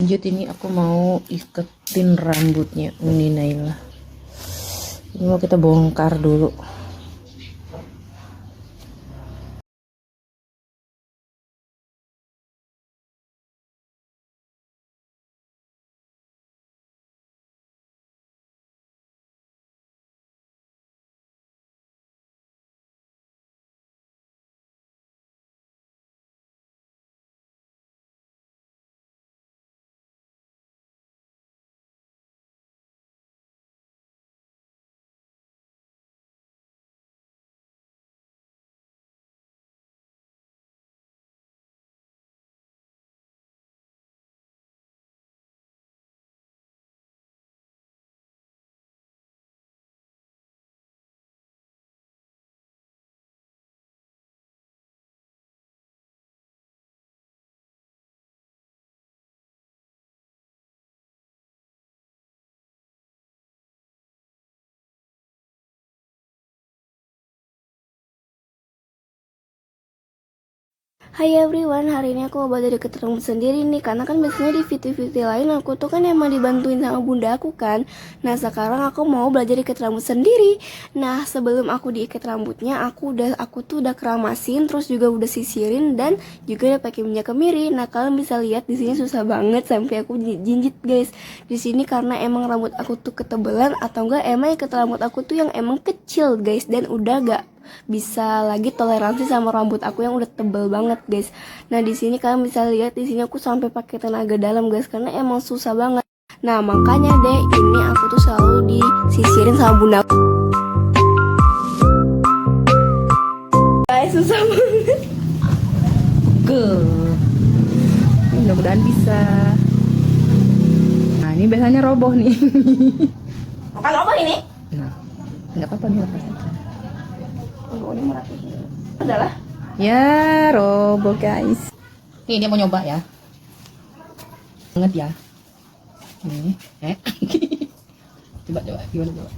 Lanjut, ini aku mau iketin rambutnya Uni Naila. Ini mau kita bongkar dulu. Hai everyone, hari ini aku mau belajar deket rambut sendiri nih. Karena kan biasanya di video-video lain aku tuh kan emang dibantuin sama bunda aku kan. Nah sekarang aku mau belajar deket rambut sendiri. Nah sebelum aku diikat rambutnya, aku tuh udah keramasin, terus juga udah sisirin dan juga udah pakai minyak kemiri. Nah kalian bisa lihat di sini susah banget sampai aku jinjit guys. Di sini karena emang rambut aku tuh ketebelan atau enggak emang ikat rambut aku tuh yang emang kecil guys, dan udah gak bisa lagi toleransi sama rambut aku yang udah tebel banget guys. Nah di sini kalian bisa lihat di sini aku sampai pakai tenaga dalam guys karena emang susah banget. Nah makanya deh ini aku tuh selalu disisirin sama bunda guys, susah banget. Mudah-mudahan bisa. Nah ini biasanya roboh nih. Bukan roboh ini. Nah nggak apa-apa nih, lepas aja. Adalah Ya roboh guys. Nih dia mau nyoba ya. Banget ya. Nih, coba gimana coba.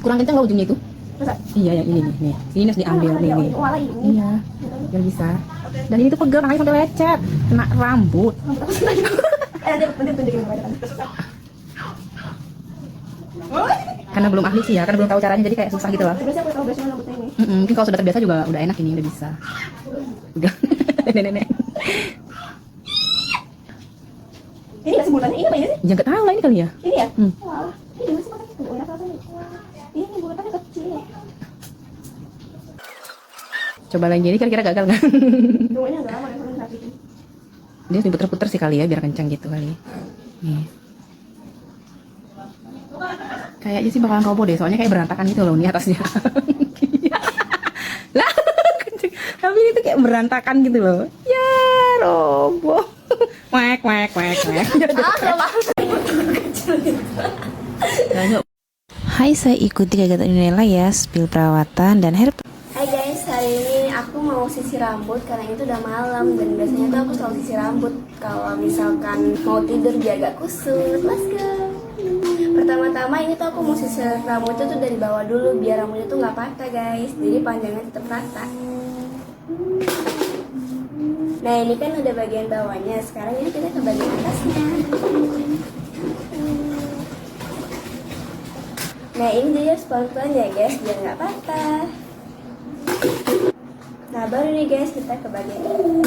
Kurang kencang nggak ujungnya itu? masa? Iya yang ini nih. Ini harus diambil nih. Iya, biar bisa. Dan ini tuh pegel makanya sampai lecet, kena rambut. Karena belum ahli sih ya, karena belum tahu caranya jadi kayak susah gitu loh. Mungkin kalau sudah terbiasa juga udah enak, ini udah bisa. Udah nenek-nenek. Ini nggak sebutannya ini apa ini sih? Ya nggak tahu lah ini kali ya. Ini ya? Hmm. Wah, ini masih pakai itu. Enak rasanya. Ini buletannya kecil. Coba lagi, ini kira-kira gagal nggak? Tunggunya udah lama deh belum rapiin. Dia diputer-puter sih kali ya, biar kencang gitu kali. Nih. Kayaknya sih bakalan roboh deh, soalnya kayak berantakan gitu loh nih atasnya. Lah, tapi ini tuh kayak berantakan gitu loh. Ya roboh. Wek. Hai, saya ikuti kegiatan Nela ya, spill perawatan dan hair. Hai guys, hari ini aku mau sisir rambut karena itu udah malam dan biasanya tuh aku selalu sisir rambut kalau misalkan mau tidur biar gak kusut. Let's go. Pertama-tama ini tuh aku mau sisir rambutnya tuh dari bawah dulu biar rambutnya tuh nggak patah guys, jadi panjangnya tetap rata. Nah ini kan udah bagian bawahnya, sekarang ini kita ke bagian atasnya. Nah ini dia pelan-pelan ya guys biar nggak patah. Nah baru nih guys kita ke bagian ini.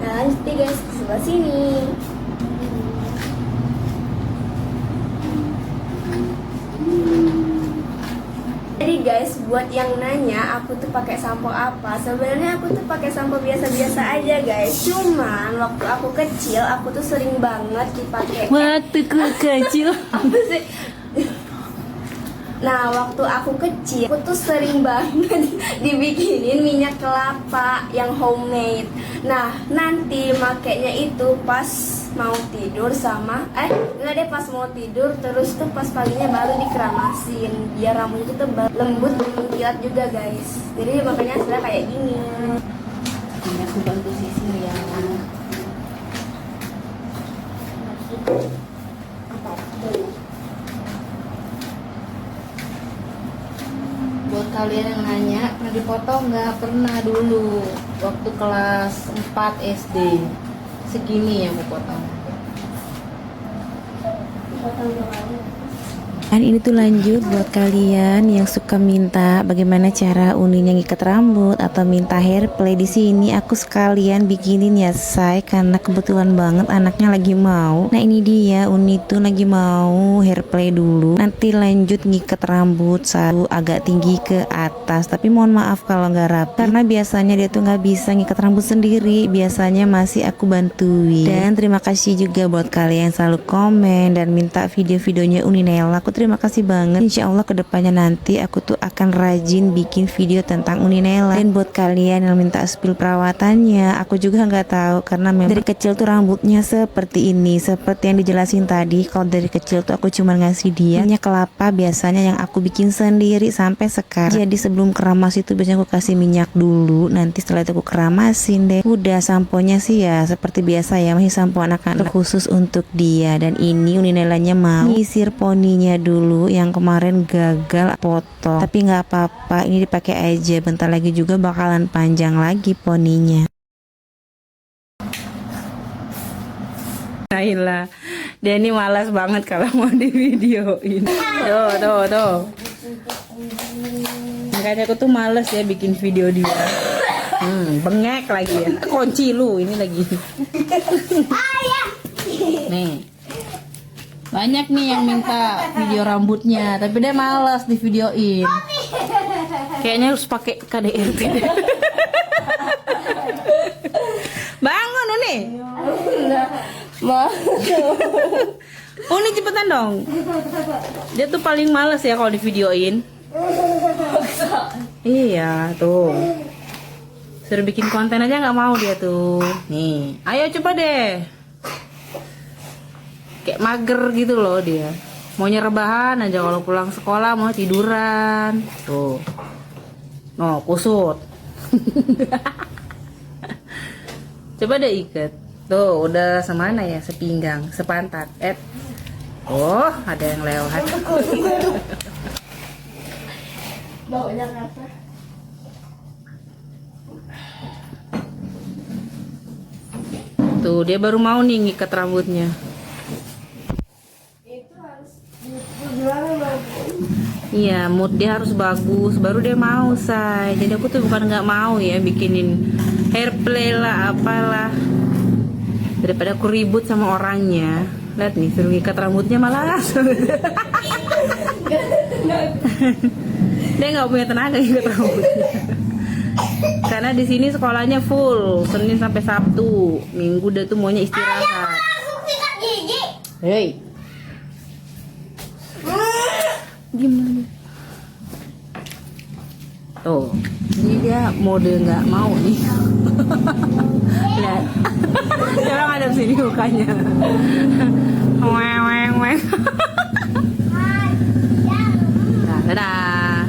Nah lanjut nih guys ke sebelah sini. Jadi guys buat yang nanya aku tuh pakai sampo apa, sebenarnya aku tuh pakai sampo biasa-biasa aja guys. Cuman waktu aku kecil aku tuh sering banget dipakai. Waktu kecil. Apa sih? Nah waktu aku kecil aku tuh sering banget dibikinin minyak kelapa yang homemade. Nah nanti makainya itu pas mau tidur sama enggak deh, pas mau tidur terus tuh pas paginya baru dikeramasin biar rambutnya tuh tebal, lembut, kilat juga guys. Jadi makanya hasilnya kayak gini. Ini aku bantu sisir ya. Buat kalian yang nanya potong nggak pernah dulu. Waktu kelas 4 SD. Segini yang aku potong. Dan ini tuh lanjut buat kalian yang suka minta bagaimana cara Uninya ngikat rambut atau minta hair play. Di sini aku sekalian bikinin ya say, karena kebetulan banget anaknya lagi mau. Nah ini dia Uni tuh lagi mau hair play dulu, nanti lanjut ngikat rambut satu agak tinggi ke atas. Tapi mohon maaf kalau nggak rapi, karena biasanya dia tuh nggak bisa ngikat rambut sendiri, biasanya masih aku bantuin. Dan terima kasih juga buat kalian yang selalu komen dan minta video-videonya Uni Nela. Aku terima kasih banget. Insya Allah kedepannya nanti aku tuh akan rajin bikin video tentang Uni Nela. Dan buat kalian yang minta spill perawatannya, aku juga nggak tahu, karena memang dari kecil tuh rambutnya seperti ini, seperti yang dijelasin tadi. Kalau dari kecil tuh aku cuma ngasih dia minyak kelapa biasanya yang aku bikin sendiri sampai sekarang. Jadi sebelum keramas itu biasanya aku kasih minyak dulu, nanti setelah itu aku keramasin deh. Udah samponya sih ya seperti biasa ya, masih sampo anak-anak khusus untuk dia. Dan ini Uni Nelanya mau nyisir poninya dulu yang kemarin gagal potong, tapi nggak apa-apa, ini dipakai aja, bentar lagi juga bakalan panjang lagi poninya. Naila, dia ini malas banget kalau mau di videoin. Tuh. Makanya aku tuh males ya bikin video dia. Bengek lagi ya. Kunci lu ini lagi. Nih. Banyak nih yang minta video rambutnya, tapi dia malas di videoin. Kayaknya harus pakai KDRT. Bangun Uni. Uni cepetan dong. Dia tuh paling malas ya kalau di videoin. Iya tuh. Suruh bikin konten aja nggak mau dia tuh. Nih, ayo coba deh. Kayak mager gitu loh dia. Maunya rebahan aja kalau pulang sekolah, mau tiduran. Tuh. No, kusut. Coba deh ikat. Tuh, udah semana ya? Sepinggang, sepantat. Oh, ada yang lewat. Baunya apa? Tuh, dia baru mau nih ngikat rambutnya. Iya, mood dia harus bagus, baru dia mau say. Jadi aku tuh bukan nggak mau ya bikinin hair play lah, apalah. Daripada aku ribut sama orangnya. Lihat nih, suruh ngikat rambutnya malas. Dia nggak punya tenaga ngikat rambutnya. Karena di sini sekolahnya full, Senin sampai Sabtu. Minggu dia tuh maunya istirahat. Hei. Gimana? Tuh, ini dia mode nggak mau nih. Lihat, coba ngadep sini mukanya. Weng. Nah, dadah.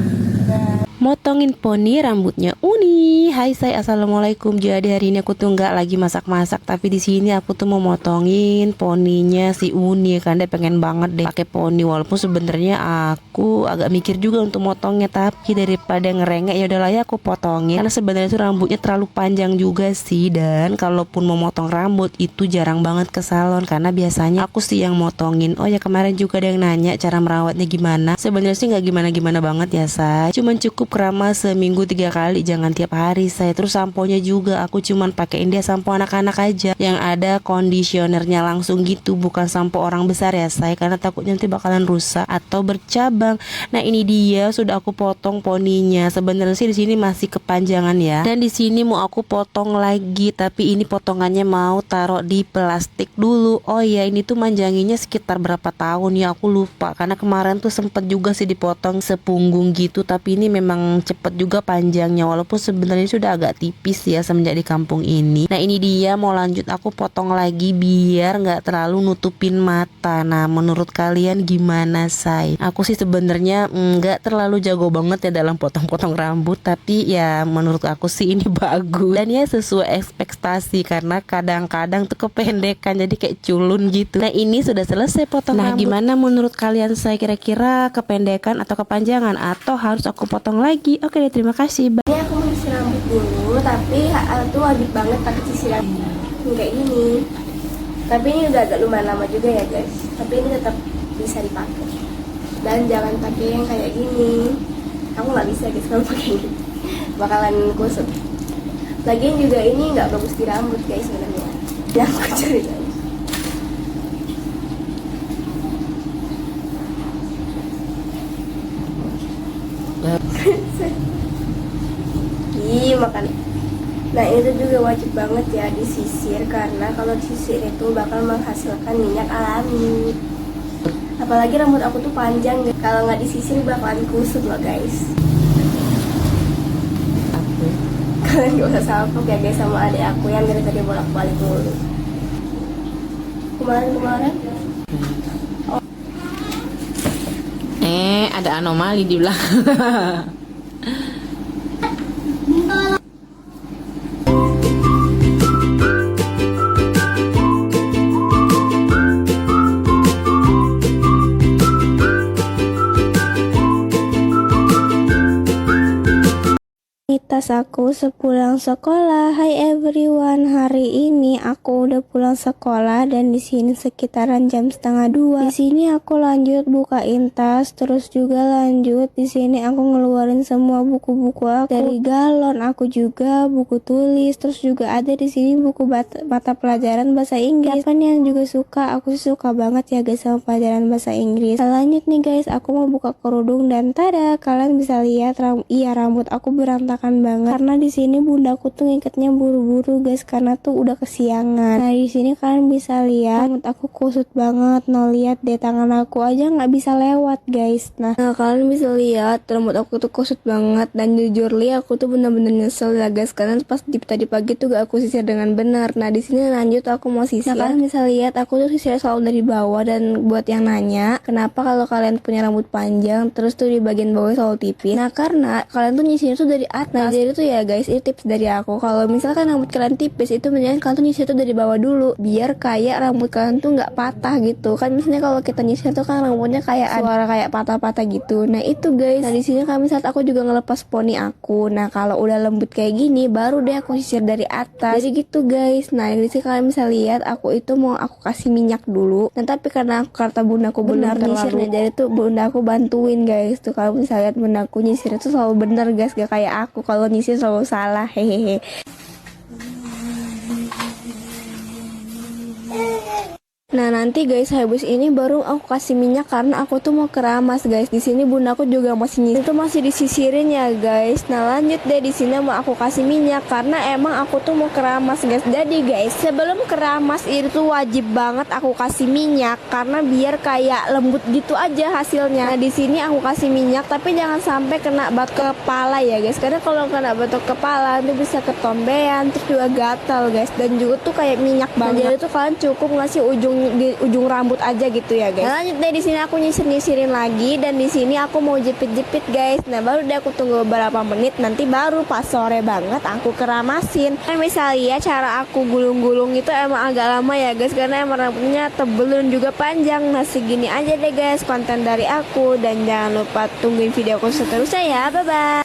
Motongin poni rambutnya Uni. Hai say, assalamualaikum. Jadi hari ini aku tuh nggak lagi masak-masak, tapi di sini aku tuh mau motongin poninya si Uni, kan dia pengen banget deh pakai poni. Walaupun sebenarnya aku agak mikir juga untuk motongnya, tapi daripada ngerengek ya udahlah ya aku potongin. Karena sebenarnya tuh rambutnya terlalu panjang juga sih, dan kalaupun mau motong rambut itu jarang banget ke salon karena biasanya aku sih yang motongin. Oh ya, kemarin juga ada yang nanya cara merawatnya gimana. Sebenarnya sih nggak gimana-gimana banget ya say, cuman cukup keramas seminggu 3 kali, jangan tiap hari saya. Terus samponya juga aku cuman pakein dia sampo anak-anak aja yang ada kondisionernya langsung gitu, bukan sampo orang besar ya saya, karena takutnya nanti bakalan rusak atau bercabang. Nah ini dia sudah aku potong poninya. Sebenarnya sih di sini masih kepanjangan ya, dan di sini mau aku potong lagi, tapi ini potongannya mau taruh di plastik dulu. Oh ya, ini tuh manjanginnya sekitar berapa tahun ya aku lupa, karena kemarin tuh sempet juga sih dipotong sepunggung gitu, tapi ini memang cepet juga panjangnya, walaupun sebenarnya sudah agak tipis ya semenjak di kampung ini. Nah ini dia mau lanjut aku potong lagi biar nggak terlalu nutupin mata. Nah menurut kalian gimana say? Aku sih sebenarnya nggak terlalu jago banget ya dalam potong-potong rambut, tapi ya menurut aku sih ini bagus dan ya sesuai ekspektasi, karena kadang-kadang tuh kependekan jadi kayak culun gitu. Nah ini sudah selesai potong rambut. Nah gimana menurut kalian saya, kira-kira kependekan atau kepanjangan, atau harus aku potong lagi? Oke deh, terima kasih. Ini aku mau dulu, tapi tuh wajib banget pakai sisiran kayak gini. Tapi ini udah agak lumayan lama juga ya guys, tapi ini tetap bisa dipakai. Dan jangan pakai yang kayak gini, aku nggak bisa guys kalau pakai ini, bakalan kusut. Lagian juga ini nggak bagus di rambut guys sebenarnya, yang aku cari guys. Ih, makan. Nah itu juga wajib banget ya disisir, karena kalau disisir itu bakal menghasilkan minyak alami. Apalagi rambut aku tuh panjang, kalau nggak disisir bakalan kusut loh guys. Kalian gak usah salpok ya guys sama adik aku yang dari tadi bolak-balik mulu. Kemarin Ada anomali di belakang. Ini tas aku sepulang sekolah. Hai everyone, hari ini aku udah pulang sekolah dan di sini sekitaran jam 1:30. Di sini aku lanjut bukain tas, terus juga lanjut di sini aku ngeluarin semua buku-buku aku dari galon. Aku juga buku tulis, terus juga ada di sini buku mata pelajaran bahasa Inggris. Siapa nih yang juga suka? Aku sih suka banget ya guys sama pelajaran bahasa Inggris. Lanjut nih guys, aku mau buka kerudung dan tada, kalian bisa lihat rambut aku berantakan banget karena di sini bundaku tuh ngikatnya buru-buru guys, karena tuh udah kesiangan. Nah di sini kalian bisa lihat rambut aku kusut banget. Nah lihat deh, tangan aku aja nggak bisa lewat guys. Nah kalian bisa lihat rambut aku tuh kusut banget, dan jujur li aku tuh bener-bener nyesel ya guys, karena pas tadi pagi tuh gak aku sisir dengan benar. Nah di sini lanjut aku mau sisir. Nah kalian bisa lihat aku tuh sisir selalu dari bawah, dan buat yang nanya kenapa kalau kalian punya rambut panjang terus tuh di bagian bawah selalu tipis, nah karena kalian tuh nyisirnya tuh dari atas. Nah jadi tuh ya guys, ini tips dari aku, kalau misalkan rambut kalian tipis itu mendingan kalian tuh nyisir tuh dari bawah dulu, biar kayak rambut kalian tuh nggak patah gitu kan. Misalnya kalau kita nyisir tuh kan rambutnya kayak ada suara kayak patah-patah gitu. Nah itu guys, nah di sini kami saat aku juga ngelepas poni aku. Nah kalau udah lembut kayak gini baru deh aku sisir dari atas, jadi gitu guys. Nah di sini kalian bisa lihat aku itu mau aku kasih minyak dulu, nah tapi karena kata bundaku benar nyisirnya, jadi tuh bunda aku bantuin guys. Tuh kalau bisa lihat bundaku nyisirnya tuh selalu bener guys, gak kayak aku kalau nyisir selalu salah, hehehe. Nah nanti guys habis ini baru aku kasih minyak karena aku tuh mau keramas guys. Di sini bunda aku juga masih nyisir, itu masih disisirin ya guys. Nah lanjut deh, di sini mau aku kasih minyak karena emang aku tuh mau keramas guys. Jadi guys sebelum keramas itu wajib banget aku kasih minyak karena biar kayak lembut gitu aja hasilnya. Nah di sini aku kasih minyak tapi jangan sampai kena batok kepala ya guys, karena kalau kena batok kepala itu bisa ketombean, terus juga gatal guys, dan juga tuh kayak minyak banget. Nah, jadi tuh kalian cukup ngasih di ujung rambut aja gitu ya guys. Nah, lanjut deh, di sini aku nyisirin lagi, dan di sini aku mau jepit guys. Nah baru deh aku tunggu beberapa menit, nanti baru pas sore banget aku keramasin. Nah misalnya cara aku gulung-gulung itu emang agak lama ya guys, karena emang rambutnya tebel dan juga panjang. Nah segini aja deh guys konten dari aku, dan jangan lupa tungguin video aku seterusnya ya. Bye bye.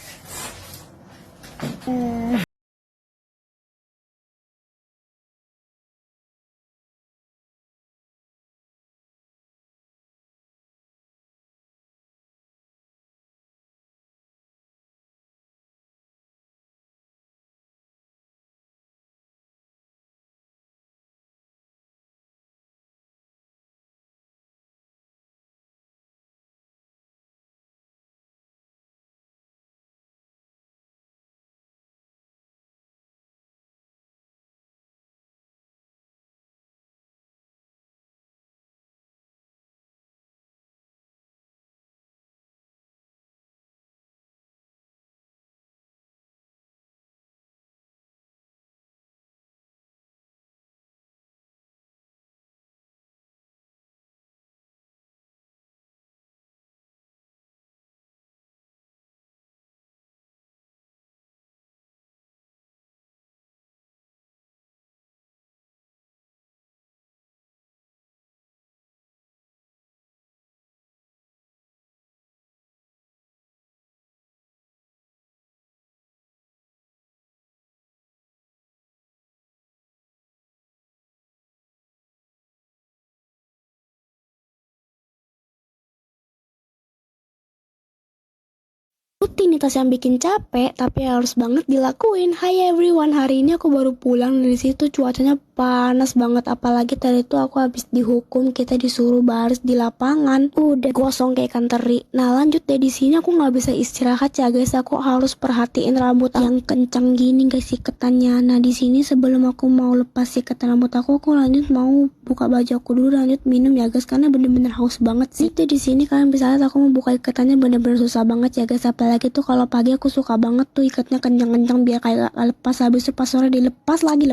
Rutinitas yang bikin capek, tapi harus banget dilakuin. Hai everyone, hari ini aku baru pulang dari situ, cuacanya panas banget. Apalagi tadi tuh aku habis dihukum, kita disuruh baris di lapangan. Udah gosong kayak ikan teri. Nah lanjut deh, di sini aku nggak bisa istirahat ya guys. Aku harus perhatiin rambut yang kencang gini guys, iketannya. Nah di sini sebelum aku mau lepas iketan rambut aku lanjut mau buka baju aku dulu, lanjut minum ya guys, karena bener-bener haus banget sih. Itu di sini kalian bisa lihat aku mau buka ikatannya bener-bener susah banget ya guys. Apalagi tuh kalau pagi aku suka banget tuh ikatnya kencang-kencang biar kayak gak lepas, habis itu pas sore dilepas lagi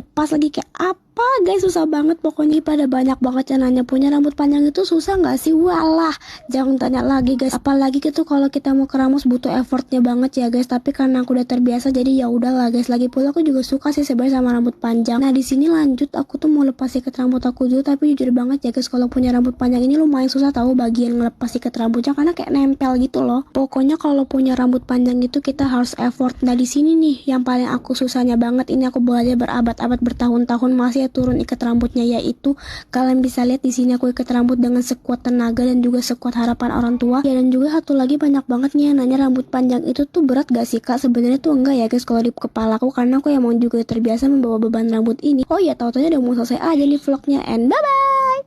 kayak apa guys, susah banget pokoknya. Pada banyak banget yang nanya, punya rambut panjang itu susah nggak sih? Walah, jangan tanya lagi guys. Apalagi gitu kalau kita mau keramas butuh effortnya banget ya guys, tapi karena aku udah terbiasa jadi ya udahlah guys. Lagi pula aku juga suka sih sebenarnya sama rambut panjang. Nah di sini lanjut aku tuh mau lepas ikat rambut aku dulu, tapi jujur banget ya guys, kalau punya rambut panjang ini lumayan susah tahu bagian ngelepas ikat rambutnya karena kayak nempel gitu loh. Pokoknya kalau punya rambut panjang itu kita harus effort. Nah di sini nih yang paling aku susahnya banget, ini aku belajar berabad-abad bertahun-tahun masih turun ikat rambutnya, yaitu kalian bisa lihat di sini aku ikat rambut dengan sekuat tenaga dan juga sekuat harapan orang tua. Ya dan juga satu lagi, banyak banget nih yang nanya rambut panjang itu tuh berat gak sih kak? Sebenarnya tuh enggak ya guys kalau di kepala aku, karena aku emang juga terbiasa membawa beban rambut ini. Oh ya, tau-taunya udah mau selesai aja nih vlognya, and bye bye.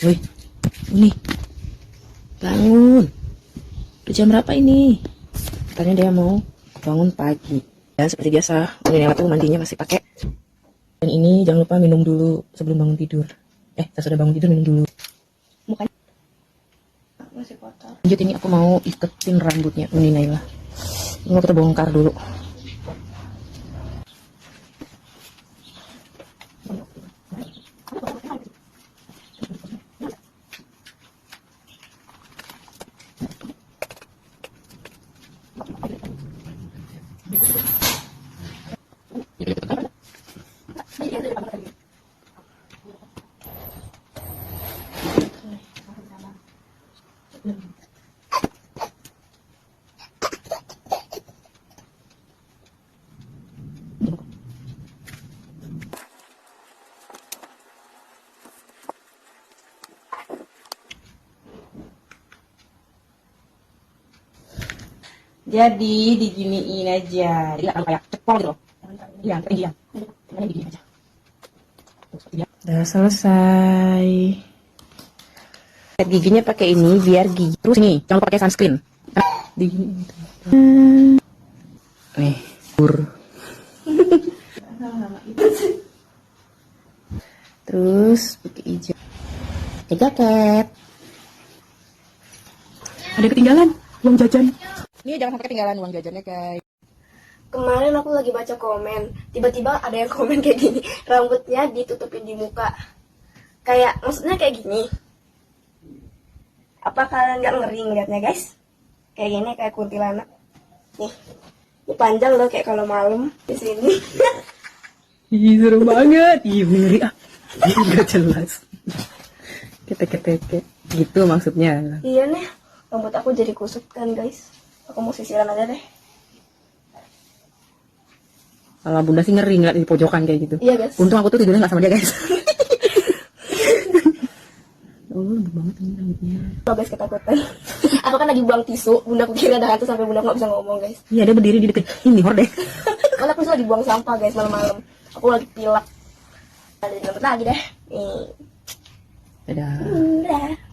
Woi, ini bangun. Udah jam berapa ini? Katanya dia mau bangun pagi. Ya seperti biasa, ini tuh mandinya masih pakai. Dan ini jangan lupa minum dulu sebelum bangun tidur. Sesudah bangun tidur minum dulu. Mukanya masih kotor. Lanjut, ini aku mau iketin rambutnya Uni Naila. Ini mau kita bongkar dulu. Jadi diginiin aja, jadi kayak cepol gitu loh. Iya, tinggi ya. Ini diginiin aja. Udah selesai. Lihat giginya pakai ini biar gigi. Terus nih, jangan lupa pakai sunscreen. Diginiin. Nih, terus pakai hijau. Pakai jaket. Ada ketinggalan uang jajan. Ini jangan sampai ketinggalan uang jajannya guys. Kemarin aku lagi baca komen, tiba-tiba ada yang komen kayak gini, rambutnya ditutupin di muka. Kayak, maksudnya kayak gini. Apa kalian nggak ngeri ngeliatnya guys? Kayak gini, kayak kuntilanak. Nih, ini panjang loh kayak kalau malam di sini. Ih, seru banget. Ih, ngeri ah. Ini nggak jelas. Ketek-ketek gitu maksudnya. Iya nih, rambut aku jadi kusut kan guys. Aku mau sisiran aja deh. Kalau bunda sih ngeri ngeliat di pojokan kayak gitu. Iya guys. Untung aku tuh tidurnya nggak sama dia guys. Oh, lembut banget ini rambutnya. Oh guys, ketakutan. Aku kan lagi buang tisu, bunda aku kira ada hantu sampai bunda nggak bisa ngomong guys. Iya, dia berdiri di deket ini hordeng. Karena aku lagi buang sampah guys malam-malam. Aku lagi pilek. Ada rambut lagi deh. Nih. Dadah. Udah.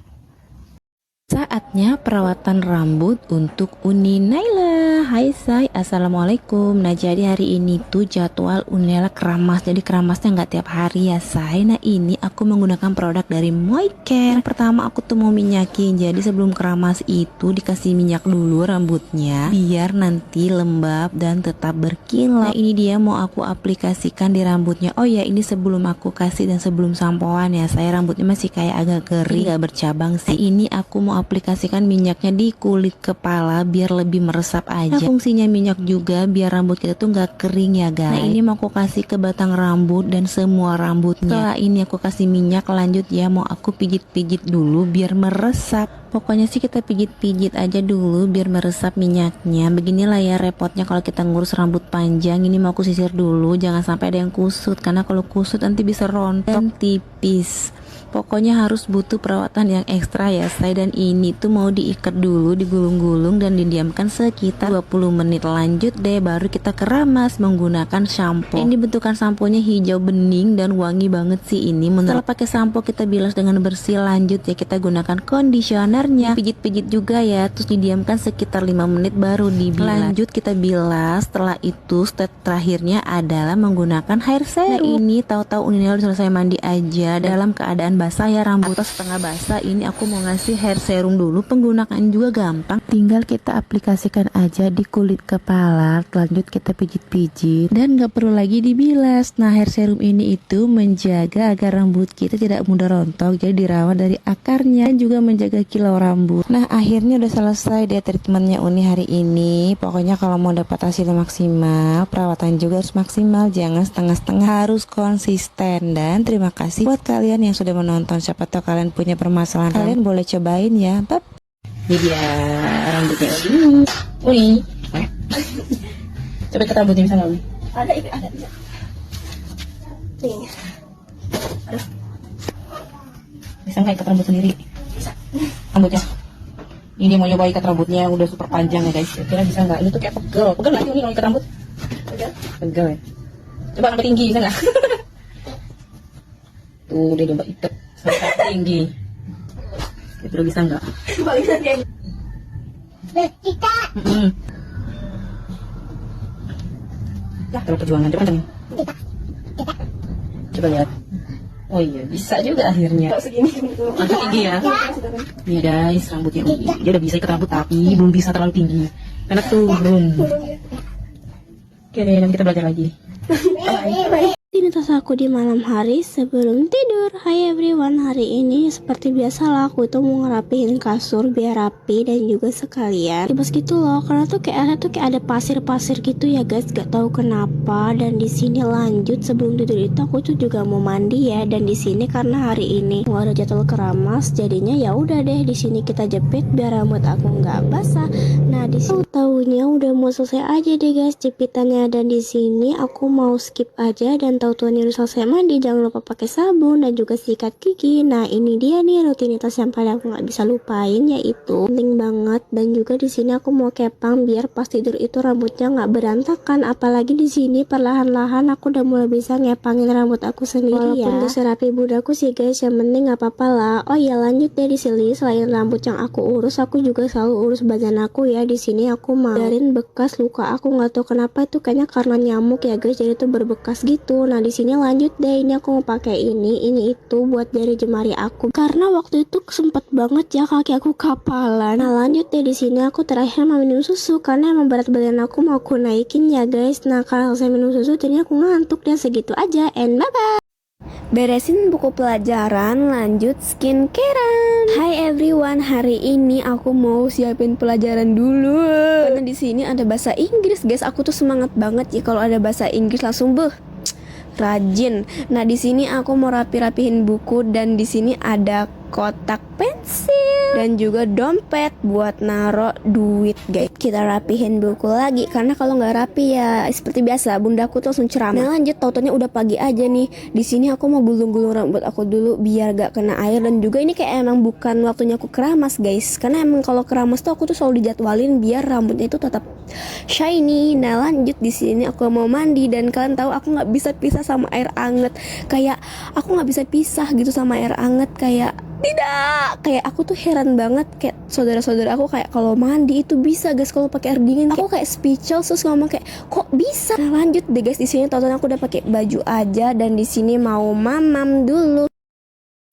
Saatnya perawatan rambut untuk Uni Naila. Hai say, assalamualaikum. Nah jadi hari ini tuh jadwal Uni Naila keramas. Jadi keramasnya nggak tiap hari ya say. Nah ini aku menggunakan produk dari Moicare. Pertama aku tuh mau minyakin. Jadi sebelum keramas itu dikasih minyak dulu rambutnya, biar nanti lembab dan tetap berkilau. Nah ini dia mau aku aplikasikan di rambutnya. Oh ya, ini sebelum aku kasih dan sebelum sampoan ya. Saya rambutnya masih kayak agak kering, nggak bercabang sih. Ini aku mau aplikasikan minyaknya di kulit kepala biar lebih meresap aja. Nah, fungsinya minyak juga biar rambut kita tuh nggak kering ya guys. Nah ini mau aku kasih ke batang rambut dan semua rambutnya. Setelah ini aku kasih minyak, lanjut ya mau aku pijit-pijit dulu biar meresap. Pokoknya sih kita pijit-pijit aja dulu biar meresap minyaknya. Beginilah ya repotnya kalau kita ngurus rambut panjang. Ini mau aku sisir dulu, jangan sampai ada yang kusut, karena kalau kusut nanti bisa rontok dan tipis. Pokoknya harus butuh perawatan yang ekstra ya say. Dan ini tuh mau diikat dulu, digulung-gulung dan didiamkan sekitar 20 menit. Lanjut deh, baru kita keramas menggunakan shampoo. Ini bentukan samponya hijau bening dan wangi banget sih ini. Setelah pakai sampo kita bilas dengan bersih. Lanjut ya kita gunakan conditionernya, pijit-pijit juga ya, terus didiamkan sekitar 5 menit baru dibilas. Lanjut kita bilas. Setelah itu step terakhirnya adalah menggunakan hair serum. Nah, ini tahu-tahu Unina udah selesai mandi aja dalam keadaan basah ya, rambutnya setengah basah. Ini aku mau ngasih hair serum dulu. Penggunaan juga gampang, tinggal kita aplikasikan aja di kulit kepala, lanjut kita pijit-pijit dan gak perlu lagi dibilas. Nah, hair serum ini itu menjaga agar rambut kita tidak mudah rontok, jadi dirawat dari akarnya dan juga menjaga kilau rambut. Nah, akhirnya udah selesai deh treatmentnya Uni hari ini. Pokoknya kalau mau dapat hasil maksimal, perawatan juga harus maksimal, jangan setengah-setengah, harus konsisten. Dan terima kasih buat kalian yang sudah menonton. Siapa tahu kalian punya permasalahan, kalian boleh cobain ya. Bye. Ini dia rambutnya Uni. Coba ikat rambutnya bisa nggak Uni? Ada. Nih. Bisa nggak ikat rambut sendiri? Rambutnya. Ini dia mau nyoba ikat rambutnya, udah super panjang ya guys. Kira bisa nggak? Ini tuh kayak pegel nggak sih Uni kalau ikat rambut? Pegel ya. Coba sampai tinggi bisa nggak? Tuh dia coba ikat sampai tinggi. Itu bisa nggak? Ya, terlalu perjuangan coba nih. Coba lihat. Oh iya, bisa juga akhirnya. Agak tinggi ya. Nih guys, rambutnya Uni. Dia udah bisa ikat rambut tapi belum bisa terlalu tinggi. Karena turun. Oke deh, nanti kita belajar lagi. Rutinitas aku di malam hari sebelum tidur. Hai everyone, hari ini seperti biasalah aku itu mau ngerapihin kasur biar rapi dan juga sekalian ribas gitu loh, karena tuh kayak ada pasir-pasir gitu ya guys, gak tahu kenapa. Dan di sini lanjut sebelum tidur itu aku tuh juga mau mandi ya, dan di sini karena hari ini mau ada jadwal keramas, jadinya ya udah deh di sini kita jepit biar rambut aku nggak basah. Nah di sini tahunya udah mau selesai aja deh guys jepitannya, dan di sini aku mau skip aja dan tahu-tahunya udah selesai mandi. Jangan lupa pakai sabun dan juga sikat gigi. Nah ini dia nih rutinitas yang paling aku nggak bisa lupain, yaitu penting banget. Dan juga di sini aku mau kepang biar pas tidur itu rambutnya nggak berantakan. Apalagi di sini perlahan-lahan aku udah mulai bisa ngepangin rambut aku sendiri. Walaupun gak serapi bundaku sih guys, yang penting nggak apa-apa lah. Oh ya lanjut deh, di sini selain rambut yang aku urus, aku juga selalu urus badan aku ya. Di sini aku mau ngajarin bekas luka aku, nggak tahu kenapa itu kayaknya karena nyamuk ya guys, jadi tuh berbekas gitu. Nah di sini lanjut deh, ini aku mau pakai ini itu buat jari jemari aku karena waktu itu sempet banget ya kaki aku kapalan. Nah lanjut deh, di sini aku terakhir mau minum susu karena emang berat badan aku mau aku naikin ya guys. Nah kalau saya minum susu jadinya aku ngantuk, dan segitu aja, and bye bye. Beresin buku pelajaran, lanjut skincarean. Hai everyone, hari ini aku mau siapin pelajaran dulu karena di sini ada bahasa Inggris guys. Aku tuh semangat banget ya kalau ada bahasa Inggris, langsung rajin. Nah di sini aku mau rapihin buku, dan di sini ada kotak pensil dan juga dompet buat naro duit guys. Kita rapihin buku lagi karena kalau nggak rapi ya seperti biasa bundaku tuh langsung ceramah. Nah lanjut, tautannya udah pagi aja nih. Di sini aku mau gulung-gulung rambut aku dulu biar gak kena air, dan juga ini kayak emang bukan waktunya aku keramas guys, karena emang kalau keramas tuh aku tuh selalu dijadwalin biar rambutnya itu tetap shiny. Nah lanjut, di sini aku mau mandi, dan kalian tahu aku nggak bisa pisah sama air anget. Kayak aku nggak bisa pisah gitu sama air anget, kayak tidak, kayak aku tuh heran banget kayak saudara-saudara aku kayak kalau mandi itu bisa guys kalau pakai air dingin. Aku kayak speechless terus ngomong kayak kok bisa. Nah lanjut deh guys, di sini tonton aku udah pakai baju aja, dan di sini mau mamam dulu.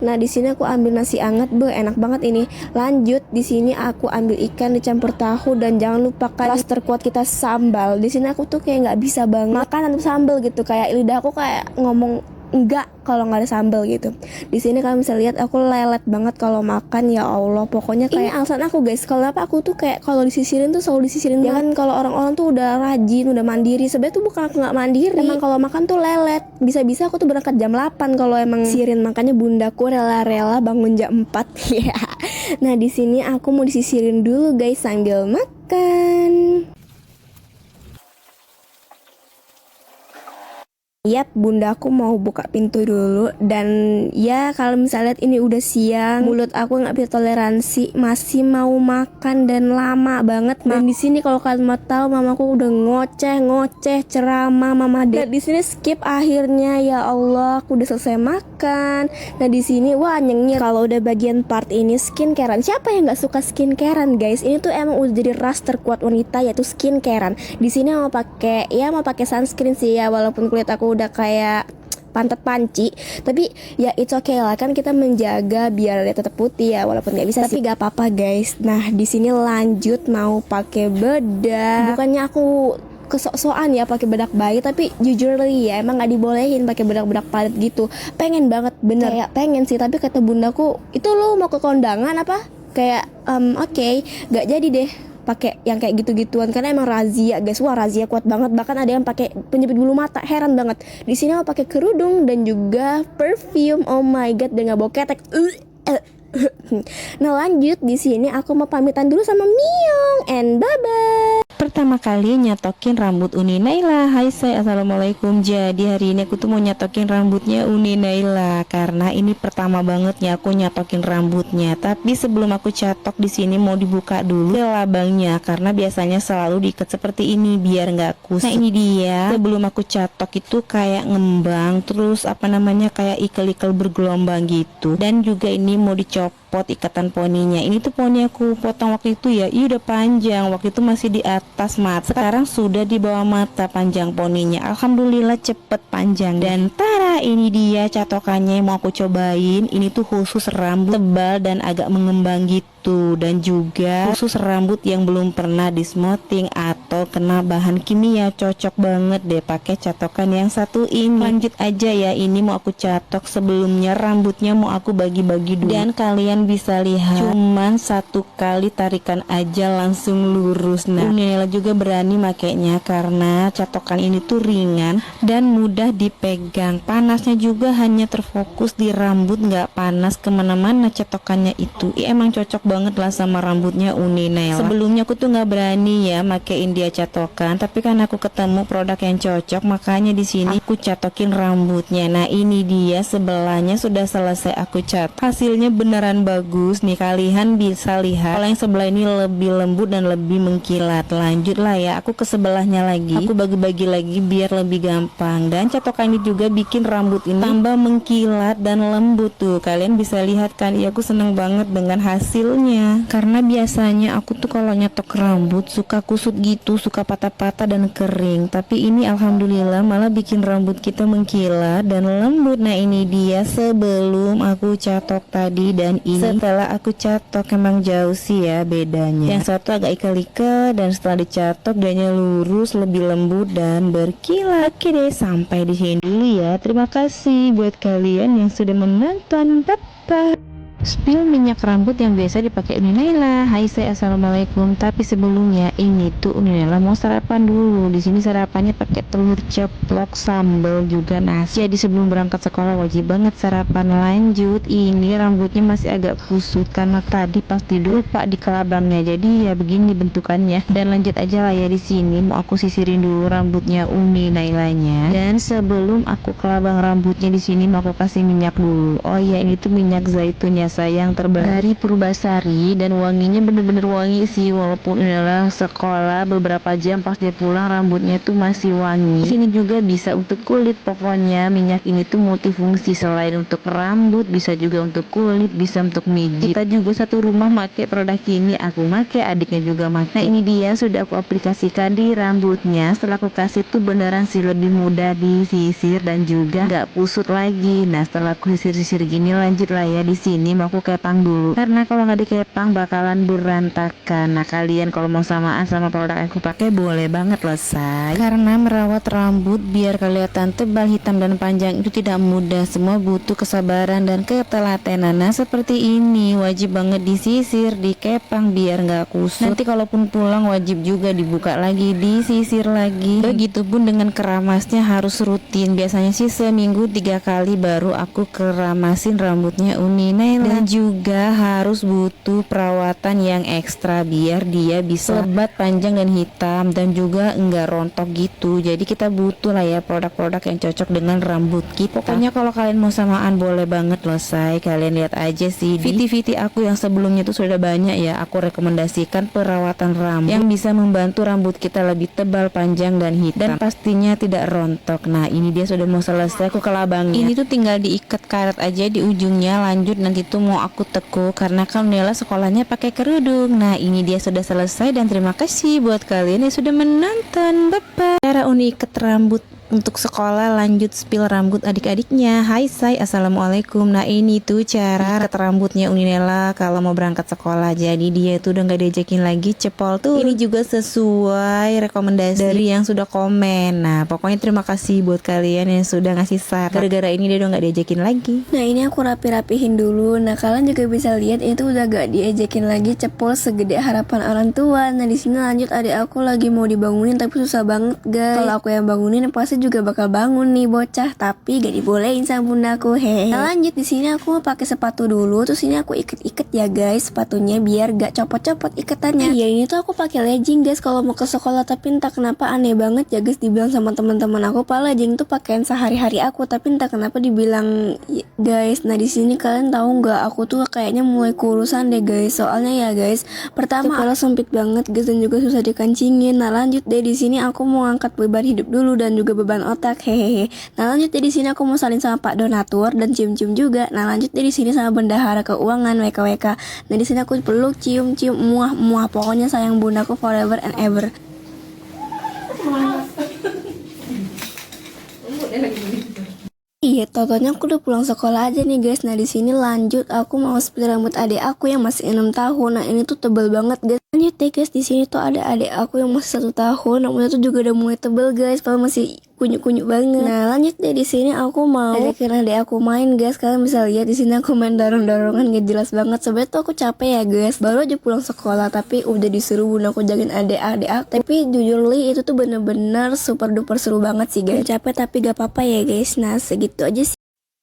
Nah di sini aku ambil nasi anget, enak banget ini. Lanjut, di sini aku ambil ikan dicampur tahu, dan jangan lupakan kelas terkuat kita sambal. Di sini aku tuh kayak nggak bisa banget makan tanpa sambal gitu, kayak lidah aku kayak ngomong enggak kalau nggak ada sambal gitu. Di sini kalian bisa lihat aku lelet banget kalau makan, ya Allah. Pokoknya kayak ini alasan aku guys, kalau apa aku tuh kayak kalau disisirin tuh selalu disisirin ya kan. Kalau orang-orang tuh udah rajin, udah mandiri, sebenarnya tuh bukan aku nggak mandiri, emang kalau makan tuh lelet. Bisa-bisa aku tuh berangkat jam 8 kalau emang sirin, makanya bundaku rela-rela bangun jam 4 ya. Nah di sini aku mau disisirin dulu guys sambil makan. Yap, bundaku mau buka pintu dulu. Dan ya kalau misalnya lihat ini udah siang, mulut aku nggak bisa toleransi, masih mau makan dan lama banget. Dan di sini kalau kalian mau tahu, mamaku udah ngoceh ceramah mama deh. Di sini skip akhirnya, ya Allah, aku udah selesai makan. Nah di sini wah nyengir. Kalau udah bagian part ini skincarean, siapa yang nggak suka skincarean guys? Ini tuh emang udah jadi ras terkuat wanita, yaitu skincarean. Di sini mau pakai sunscreen sih ya, walaupun kulit aku udah kayak pantat panci, tapi ya it's okay lah, kan kita menjaga biar dia tetap putih ya, walaupun nggak bisa tapi sih. Gak apa-apa guys. Nah di sini lanjut mau pakai bedak. Bukannya aku kesok-sokan ya pakai bedak bayi, tapi jujur ya emang nggak dibolehin pakai bedak-bedak padat gitu. Pengen banget, bener kayak pengen sih, tapi kata bundaku itu lo mau ke kondangan apa kayak oke, nggak jadi deh pakai yang kayak gitu-gituan karena emang razia guys. Wah razia kuat banget, bahkan ada yang pakai penjepit bulu mata, heran banget. Di sini mau pakai kerudung dan juga perfume, oh my god, dan nggak bau ketek. Nah lanjut, di sini aku mau pamitan dulu sama Miong and bye bye. Pertama kali nyatokin rambut Uni Naila. Hai say, assalamualaikum. Jadi hari ini aku tuh mau nyatokin rambutnya Uni Naila karena ini pertama banget ya aku nyatokin rambutnya. Tapi sebelum aku catok, di sini mau dibuka dulu ke labangnya karena biasanya selalu diikat seperti ini biar nggak kusut. Nah ini dia, sebelum aku catok itu kayak ngembang, terus apa namanya kayak ikel-ikel bergelombang gitu. Dan juga ini mau dicopot ikatan poninya. Ini tuh poni aku potong waktu itu ya, iya udah panjang, waktu itu masih di atas mata, sekarang sudah di bawah mata panjang poninya. Alhamdulillah cepet panjang. Dan tara, ini dia catokannya yang mau aku cobain. Ini tuh khusus rambut tebal dan agak mengembang gitu, dan juga khusus rambut yang belum pernah di smoothing atau kena bahan kimia. Cocok banget deh pakai catokan yang satu ini. Lanjut aja ya, ini mau aku catok. Sebelumnya rambutnya mau aku bagi-bagi dulu, dan kalian bisa lihat cuman satu kali tarikan aja langsung lurus. Nah Nela juga berani makainya karena catokan ini tuh ringan dan mudah dipegang. Panasnya juga hanya terfokus di rambut, nggak panas kemana-mana catokannya itu. Emang cocok banget lah sama rambutnya Uni Naila. Sebelumnya aku tuh nggak berani ya makein dia catokan, tapi kan aku ketemu produk yang cocok, makanya di sini aku catokin rambutnya. Nah ini dia sebelahnya sudah selesai aku cat. Hasilnya beneran bagus nih, kalian bisa lihat. Kalau yang sebelah ini lebih lembut dan lebih mengkilat. Lanjut lah ya, aku ke sebelahnya lagi, aku bagi-bagi lagi biar lebih gampang. Dan catokan ini juga bikin rambut ini tambah mengkilat dan lembut tuh. Kalian bisa lihat kan, ya aku seneng banget dengan hasilnya. Karena biasanya aku tuh kalau nyetok rambut suka kusut gitu, suka patah-patah dan kering. Tapi ini alhamdulillah malah bikin rambut kita mengkilat dan lembut. Nah ini dia sebelum aku catok tadi dan ini setelah aku catok. Emang jauh sih ya bedanya. Yang satu agak ikel-ikel dan setelah dicatok dianya lurus, lebih lembut dan berkilat. Oke deh, sampai di sini dulu ya. Terima kasih buat kalian yang sudah menonton. Bye. Spill minyak rambut yang biasa dipakai Uni Naila. Hai say, assalamualaikum. Tapi sebelumnya ini tuh Uni Naila mau sarapan dulu. Di sini sarapannya pakai telur ceplok, sambal juga nasi. Jadi sebelum berangkat sekolah wajib banget sarapan. Lanjut, ini rambutnya masih agak kusut karena tadi pas tidur lupa di kelabangnya. Jadi ya begini bentukannya. Dan lanjut aja lah ya, di sini mau aku sisirin dulu rambutnya Uni Nailanya. Dan sebelum aku kelabang rambutnya, di sini mau aku kasih minyak dulu. Oh iya, ini tuh minyak zaitunnya sayang terbaru dari Purbasari, dan wanginya bener-bener wangi sih, walaupun inilah sekolah beberapa jam pas dia pulang rambutnya tuh masih wangi. Ini juga bisa untuk kulit, pokoknya minyak ini tuh multifungsi, selain untuk rambut bisa juga untuk kulit, bisa untuk mijit. Kita juga satu rumah make produk ini, aku make, adiknya juga make. Nah ini dia sudah aku aplikasikan di rambutnya. Setelah aku kasih tuh beneran sih lebih mudah disisir dan juga nggak kusut lagi. Nah setelah aku sisir-sisir gini, lanjut lah ya, di sini aku kepang dulu karena kalau nggak dikepang bakalan berantakan. Nah kalian kalau mau samaan sama produk yang aku pakai boleh banget loh say. Karena merawat rambut biar kelihatan tebal, hitam dan panjang itu tidak mudah, semua butuh kesabaran dan ketelatenan. Nah seperti ini wajib banget disisir, dikepang biar nggak kusut. Nanti kalaupun pulang wajib juga dibuka lagi, disisir lagi. Begitupun dengan keramasnya harus rutin, biasanya sih seminggu 3 kali baru aku keramasin rambutnya Uni Naila. Dan juga harus butuh perawatan yang ekstra biar dia bisa lebat, panjang dan hitam, dan juga enggak rontok gitu. Jadi kita butuh lah ya produk-produk yang cocok dengan rambut kita. Pokoknya kalau kalian mau samaan boleh banget loh say. Kalian lihat aja sih di VT aku yang sebelumnya tuh sudah banyak ya aku rekomendasikan perawatan rambut yang bisa membantu rambut kita lebih tebal, panjang dan hitam, dan pastinya tidak rontok. Nah ini dia sudah mau selesai aku kelabangnya. Ini tuh tinggal diikat karet aja di ujungnya. Lanjut nanti tuh mau aku tekuk karena kan Nela sekolahnya pakai kerudung. Nah ini dia sudah selesai dan terima kasih buat kalian yang sudah menonton. Bye bye. Cara Uni ikat rambut untuk sekolah. Lanjut spill rambut adik-adiknya. Hai say, assalamualaikum. Nah ini tuh cara ikat rambutnya Uninela kalau mau berangkat sekolah. Jadi dia tuh udah gak diajakin lagi cepol tuh. Ini juga sesuai rekomendasi dari yang sudah komen. Nah pokoknya terima kasih buat kalian yang sudah ngasih saran. Gara-gara ini dia udah gak diajakin lagi. Nah ini aku rapi-rapihin dulu. Nah kalian juga bisa lihat itu udah gak diajakin lagi cepol segede harapan orang tua. Nah di sini lanjut adik aku lagi mau dibangunin tapi susah banget guys. Kalau aku yang bangunin pasti juga bakal bangun nih bocah, tapi gak dibolehin sama bundaku. Hehe. Nah lanjut di sini aku mau pakai sepatu dulu. Terus ini aku iket-iket ya guys sepatunya biar gak copot-copot iketannya. Iya ini tuh aku pakai legging guys kalau mau ke sekolah, tapi entah kenapa aneh banget ya guys dibilang sama teman-teman aku pak legging tuh pakaian sehari-hari aku, tapi entah kenapa dibilang guys. Nah di sini kalian tahu nggak aku tuh kayaknya mulai kurusan deh guys. Soalnya ya guys pertama kepala sempit banget guys dan juga susah dikancingin. Nah lanjut deh di sini aku mau angkat beban hidup dulu dan juga beban otak. Hehehe. Nah lanjut deh di sini aku mau salin sama Pak Donatur dan cium-cium juga. Nah lanjut deh di sini sama bendahara keuangan WKWK. Nah di sini aku peluk, cium-cium, muah-muah. Pokoknya sayang bundaku forever and ever. Iya, totalnya aku udah pulang sekolah aja nih guys. Nah di sini lanjut aku mau spill rambut adik aku yang masih 6 tahun. Nah ini tuh tebel banget guys. Lanjut deh guys, di sini tuh ada adik aku yang masih 1 tahun. Rambutnya tuh juga udah mulai tebel guys, padahal masih kunyuk-kunyuk banget. Nah lanjut deh di sini aku mau ajakin adik aku main guys. Kalian bisa lihat di sini aku main dorong-dorongan gak jelas banget. Sebenarnya tuh aku capek ya guys, baru aja pulang sekolah tapi udah disuruh bunda aku jagain adik-adik aku. Tapi jujur li itu tuh bener-bener super duper seru banget sih guys. Capek tapi gak apa-apa ya guys. Nah segitu aja sih.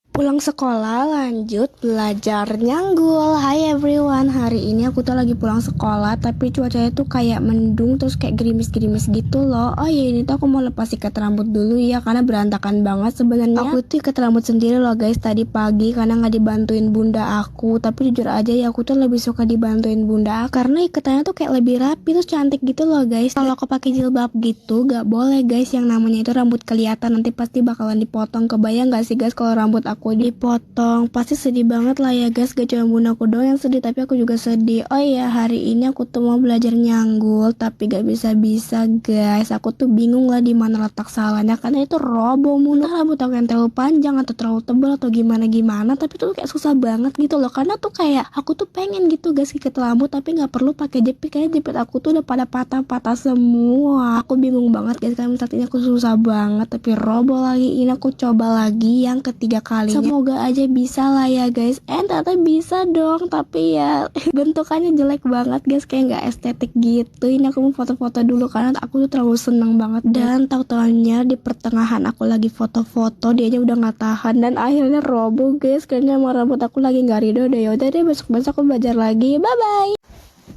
Pulang sekolah lanjut belajar nyanggul. Hai everyone, hari ini aku tuh lagi pulang sekolah tapi cuacanya tuh kayak mendung terus kayak gerimis-gerimis gitu loh. Oh iya ini tuh aku mau lepas ikat rambut dulu ya karena berantakan banget sebenarnya. Aku tuh ikat rambut sendiri loh guys tadi pagi karena nggak dibantuin bunda aku. Tapi jujur aja ya aku tuh lebih suka dibantuin bunda aku karena ikatannya tuh kayak lebih rapi terus cantik gitu loh guys. Kalau aku pakai jilbab gitu gak boleh guys, yang namanya itu rambut kelihatan nanti pasti bakalan dipotong. Kebayang gak sih guys kalau rambut aku dipotong? Pasti sedih banget lah ya guys. Gak cuma bunda aku doang yang sedih tapi aku juga sedih. Oh iya hari ini aku tuh mau belajar nyanggul tapi gak bisa-bisa guys. Aku tuh bingung lah di mana letak salahnya karena itu roboh mulu. Rambut aku yang terlalu panjang atau terlalu tebal atau gimana tapi tuh kayak susah banget gitu loh. Karena tuh kayak aku tuh pengen gitu guys ikat rambut tapi gak perlu pakai jepit karena jepit aku tuh udah pada patah-patah semua. Aku bingung banget guys karena saat ini aku susah banget tapi roboh lagi. Ini aku coba lagi yang ketiga kali. Semoga aja bisa lah ya guys. Ternyata bisa dong. Tapi ya bentukannya jelek banget guys. Kayak gak estetik gitu. Ini aku mau foto-foto dulu karena aku tuh terlalu seneng banget. Dan tahu-tahunya di pertengahan aku lagi foto-foto dia aja udah gak tahan. Dan akhirnya roboh guys. Kayaknya sama rambut aku lagi gak ridho deh. Yaudah deh besok-besok aku belajar lagi. Bye bye.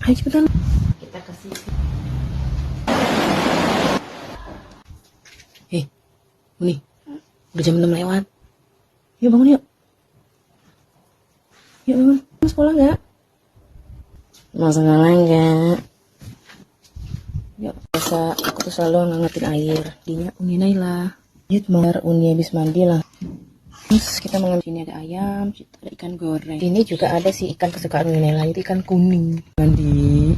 Ayo cepetan. Kita ke sini. Uni, udah jam 6 lewat. Yuk bangun yuk. Yuk bangun. Mau sekolah nggak? Mau sekolah nggak? Yuk, biasa aku tuh selalu ngangetin air. Dinya Uni Naila. Yuk, mau Uni habis mandi lah. Terus kita mengambil sini ada ayam, ada ikan goreng. Ini juga ada sih ikan kesukaan Uni Naila, itu ikan kuning. Mandi.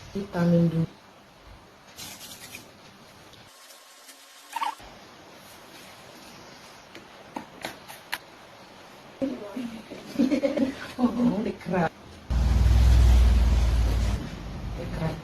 Vitamin dulu. Oh, dikerap. Dikerap.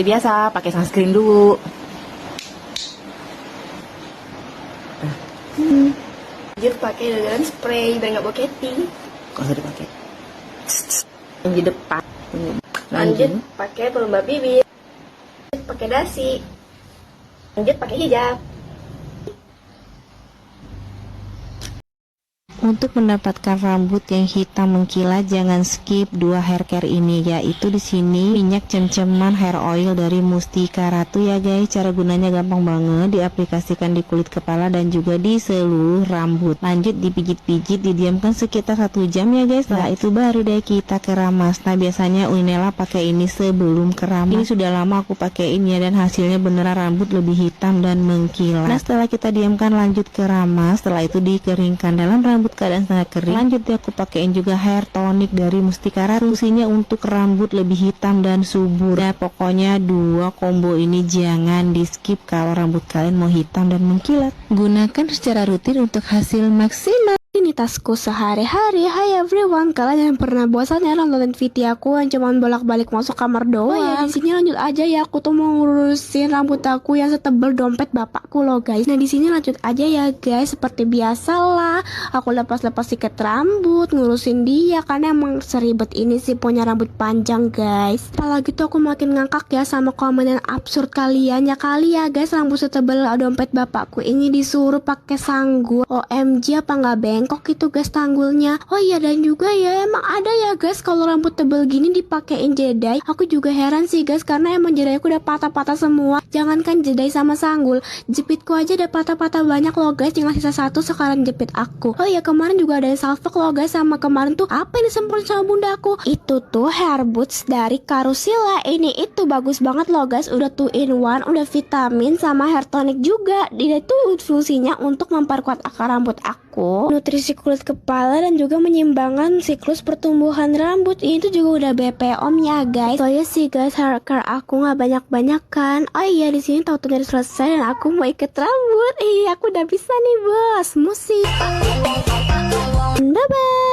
Seperti biasa, pakai sunscreen dulu. Lanjut pakai deodoran spray biar nggak bau keting. Kok usah dipakai. Yang di depan. Lanjut pakai pelembab bibir. Pakai dasi. Lanjut pakai hijab. Untuk mendapatkan rambut yang hitam mengkilat, jangan skip 2 hair care ini, yaitu di sini minyak cem-ceman hair oil dari Mustika Ratu ya guys. Cara gunanya gampang banget, diaplikasikan di kulit kepala dan juga di seluruh rambut. Lanjut dipijit-pijit, didiamkan sekitar 1 jam ya guys. Setelah itu baru deh kita keramas. Nah biasanya Uninella pakai ini sebelum keramas. Ini sudah lama aku pakai ini ya, dan hasilnya beneran rambut lebih hitam dan mengkilat. Nah setelah kita diamkan lanjut keramas, setelah itu dikeringkan dalam rambut keadaan setengah kering. Lanjut ya aku pakein juga hair tonic dari Mustika Ratu. Fungsinya untuk rambut lebih hitam dan subur. Nah pokoknya 2 combo ini jangan di skip kalau rambut kalian mau hitam dan mengkilat. Gunakan secara rutin untuk hasil maksimal. Ini tasku sehari-hari. Hai everyone, kalian yang pernah bosan ya nonton video aku yang cuman bolak-balik masuk kamar doang. Ya, di sini lanjut aja ya, aku tuh mau ngurusin rambut aku yang setebal dompet bapakku loh guys. Nah di sini lanjut aja ya guys, seperti biasalah. Aku lepas-lepas sikat rambut, ngurusin dia karena emang seribet ini sih punya rambut panjang guys. Apalagi tuh aku makin ngangkak ya sama komen yang absurd kalian ya kali ya guys, rambut setebal dompet bapakku ini disuruh pakai sanggul. OMG apa nggak bengkok itu guys tanggulnya. Oh iya, dan juga ya emang ada ya guys kalau rambut tebel gini dipakein jedai. Aku juga heran sih guys karena emang jedaiku udah patah-patah semua. Jangankan jedai sama sanggul, jepitku aja udah patah-patah banyak loh guys. Tinggal sisa 1 sekarang jepit aku. Oh iya, kemarin juga ada salvok loh guys. Sama kemarin tuh apa yang disemprot sama bundaku? Itu tuh hair boots dari Karusila. Ini itu bagus banget loh guys. Udah 2 in 1, udah vitamin sama hair tonic juga. Dia tuh fungsinya untuk memperkuat akar rambut aku, nutrisi kulit kepala, dan juga menyeimbangkan siklus pertumbuhan rambut. Ini tuh juga udah BPOM ya guys. So ya sih guys, hair care aku nggak banyak-banyak kan. Oh iya, di sini tautannya udah selesai dan aku mau ikat rambut. Aku udah bisa nih bos. Musik. Bye bye.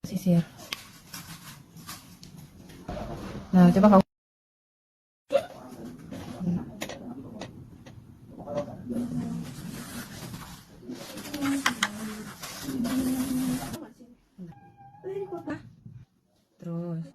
Sisir. Nah, coba kamu. Terus.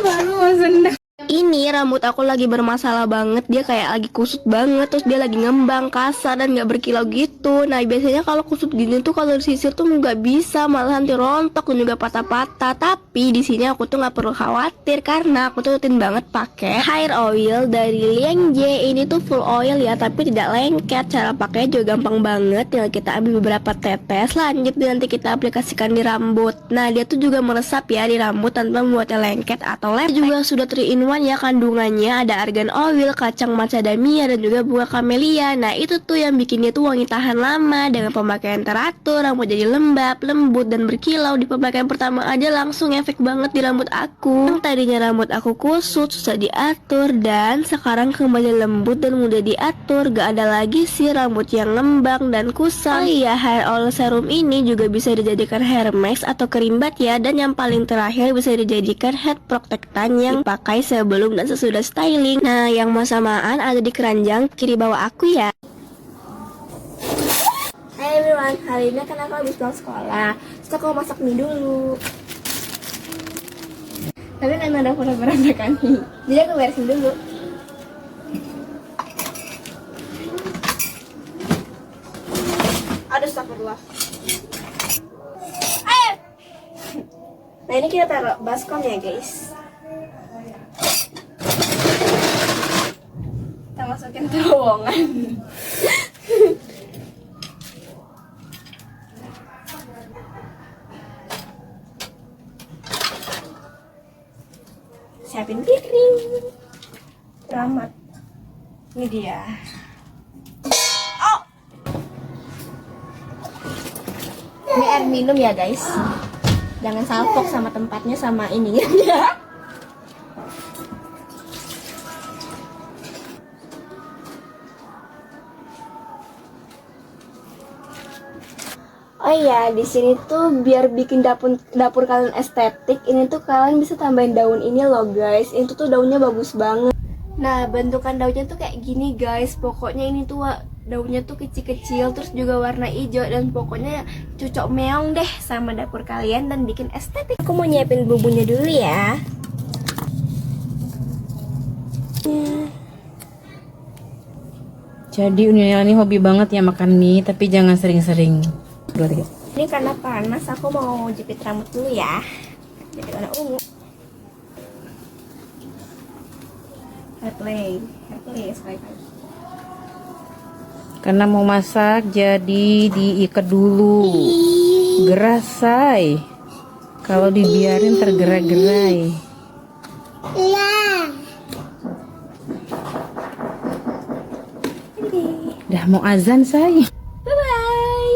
Baru mau sendal. Ini rambut aku lagi bermasalah banget. Dia kayak lagi kusut banget. Terus dia lagi ngembang, kasar, dan gak berkilau gitu. Nah biasanya kalau kusut gini tuh kalau disisir tuh nggak bisa, malah nanti rontok dan juga patah-patah. Tapi di sini aku tuh nggak perlu khawatir karena aku tuh rutin banget pakai hair oil dari Liangje. Ini tuh full oil ya, tapi tidak lengket. Cara pakainya juga gampang banget. Tinggal kita ambil beberapa tetes, lanjut nanti kita aplikasikan di rambut. Nah dia tuh juga meresap ya di rambut tanpa membuatnya lengket atau lepek. Juga sudah 3 in 1 ya, kandungan bunganya ada argan oil, kacang macadamia, dan juga bunga camellia. Nah itu tuh yang bikin dia tuh wangi tahan lama dengan pemakaian teratur, rambut jadi lembab, lembut, dan berkilau. Di pemakaian pertama aja langsung efek banget di rambut aku. Yang tadinya rambut aku kusut, susah diatur, dan sekarang kembali lembut dan mudah diatur. Gak ada lagi sih rambut yang ngembang dan kusam. Oh iya, hair oil serum ini juga bisa dijadikan hair mask atau kerimbat ya. Dan yang paling terakhir bisa dijadikan head protectant yang dipakai sebelum dan sesudah styling. Nah, yang mau samaan ada di keranjang kiri bawah aku ya. Hai everyone, hari ini kan aku habis pulang sekolah. Terus aku masak mie dulu. Tapi kan ada berantakan nih. Jadi aku beresin dulu. Aduh, astagfirullah. Ayo. Nah ini kita taruh baskom ya guys. Kita masukin terowongan. Siapin piring. Selamat. Ini dia. Oh. Ini air minum ya guys. Jangan salfok sama tempatnya sama ininya ya. Oh iya, di sini tuh biar bikin dapur kalian estetik, ini tuh kalian bisa tambahin daun ini loh guys. Itu tuh daunnya bagus banget. Nah, bentukan daunnya tuh kayak gini guys. Pokoknya ini tuh daunnya tuh kecil-kecil, terus juga warna hijau, dan pokoknya cocok meong deh sama dapur kalian dan bikin estetik. Aku mau nyiapin bumbunya dulu ya. Jadi Uni ini hobi banget ya makan mie, tapi jangan sering-sering. 2, 3. Ini karena panas, aku mau jepit rambut dulu ya. Jadi warna ungu. Hairplay sekali-kali. Karena mau masak, jadi diikat dulu. Geras, say. Kalau dibiarin tergerai-gerai. Iya. Dah mau azan, say.